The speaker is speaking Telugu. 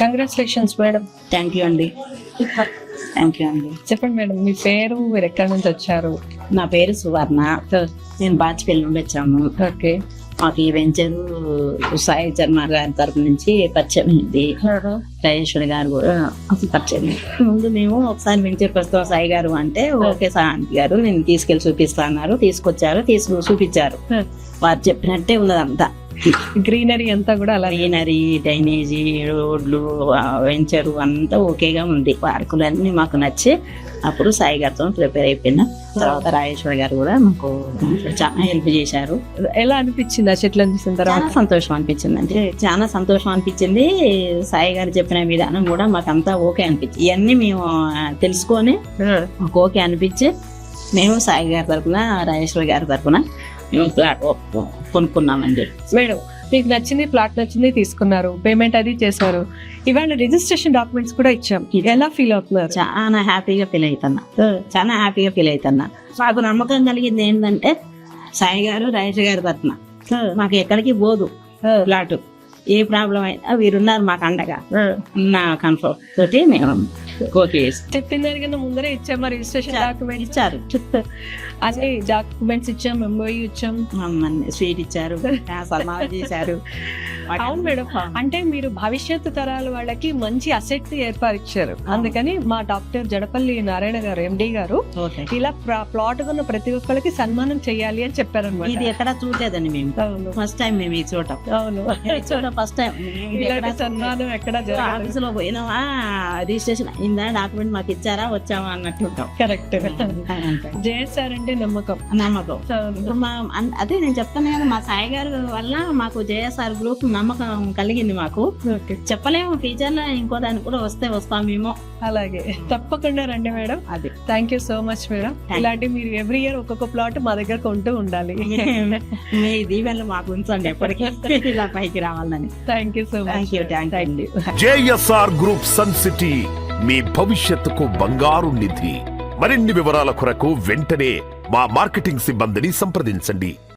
Congratulations madam. థ్యాంక్ యూ అండి. థ్యాంక్ యూ అండి. చెప్పండి మేడం, మీ పేరు, మీరు ఎక్కడి నుంచి వచ్చారు? నా పేరు సువర్ణ. నేను బాచిపల్లి నుండి వచ్చాము. ఓకే. మాకు ఈ వెంచరు సాయి చర్మ గారి తరపు నుంచి పరిచయం అయింది. రాజేశ్వరి గారు కూడా పరిచయం. ముందు మేము ఒకసారి వెంచర్కి వస్తాం సాయి గారు అంటే ఓకే సార్ ఆంటీ గారు నేను తీసుకెళ్ళి చూపిస్తా అన్నారు. తీసుకొచ్చారు, చూపించారు. వారు చెప్పినట్టే ఉన్నదంతా. గ్రీనరీ అంతా కూడా అలా, గ్రీనరీ, డ్రైనేజీ, రోడ్లు, వెంచరు అంతా ఓకేగా ఉంది. పార్కులన్నీ మాకు నచ్చి అప్పుడు సాయి గారితో ప్రిపేర్ అయిపోయినా. తర్వాత రాజేశ్వరి గారు కూడా మాకు చాలా హెల్ప్ చేశారు. ఎలా అనిపించింది ఆ చెట్లను చూసిన తర్వాత? చాలా సంతోషం అనిపించింది. అంటే చాలా సంతోషం అనిపించింది. సాయి గారు చెప్పిన విధానం కూడా మాకు అంతా ఓకే అనిపించింది. ఇవన్నీ మేము తెలుసుకొని మాకు ఓకే అనిపించి మేము సాయి గారి తరఫున, రాజేశ్వరి గారి తరఫున మేము ఫ్లాట్ కొనుక్కున్నామండి. మేడం, మీకు నచ్చింది, ప్లాట్ నచ్చింది, తీసుకున్నారు, పేమెంట్ అది చేశారు. ఇవాళ రిజిస్ట్రేషన్ డాక్యుమెంట్స్ కూడా ఇచ్చాం. ఎలా ఫీల్ అవుతున్నారు? చాలా హ్యాపీగా ఫీల్ అవుతున్నా. చాలా హ్యాపీగా ఫీల్ అవుతున్నా. మాకు నమ్మకం కలిగింది ఏంటంటే సాయి గారు, రాజేశ్వరి గారి తరఫున మాకు ఎక్కడికి పోదు ప్లాట్. ఏ ప్రాబ్లం అయినా వీరున్నారు మాకు అండగా. నా కన్ఫర్మ్ తోటి మేము ఓకే చెప్పిన దానికన్నా ముందరే ఇచ్చామా రిజిస్ట్రేషన్ డాక్యుమెంట్? ఇచ్చారు. అన్ని డాక్యుమెంట్స్ ఇచ్చాం, ఎంఓయూ ఇచ్చాం, స్వీట్ ఇచ్చారు, సన్మానం చేశారు. అవును మేడం, అంటే మీరు భవిష్యత్తు తరాల వాళ్ళకి మంచి అసెట్ ఏర్పరిచారు. అందుకని మా డాక్టర్ జడపల్లి నారాయణ గారు, ఎండి గారు, ఇలా ప్లాట్ కొన్న ప్రతి ఒక్కరికి సన్మానం చేయాలి అని చెప్పారు అనమాట. ఇది ఎక్కడ చూడలేదండి మేము, ఫస్ట్ టైం మేము ఈ చోట. అవును, ఫస్ట్ టైం సన్మానం ఎక్కడ ఆఫీస్ లో పోయినావా, రిజిస్ట్రేషన్ అయిందా, డాక్యుమెంట్ మాకు ఇచ్చారా, వచ్చామా అన్నట్టుంటాం. కరెక్ట్. జేఎస్ఆర్ అంటే నమ్మకం. ఇప్పుడు అదే నేను చెప్తాను కదా, మా సాయి గారు వల్ల మాకు జేఎస్ఆర్ గ్రూప్ నమ్మకం కలిగింది మాకు. చెప్పలేము ఫ్యూచర్ లో ఇంకో దానికి కూడా వస్తామేమో. అలాగే తప్పకుండా రండి మేడం. అది thank you so much madam. ఇలాంటి మీరు ఎవ్రీ ఇయర్ ఒక్కొక్క ప్లాట్ మా దగ్గర కొంటూ ఉండాలి. మీ దీవెనలు మాకు ఉంచండి ఎప్పటికీ ఇలా పైకి రావాలని. Thank you so much. Thank you. JSR group Sun City మీ భవిష్యత్తుకు బంగారు నిధి. మరిన్ని వివరాల కొరకు వెంటనే మా మార్కెటింగ్ సిబ్బందిని సంప్రదించండి.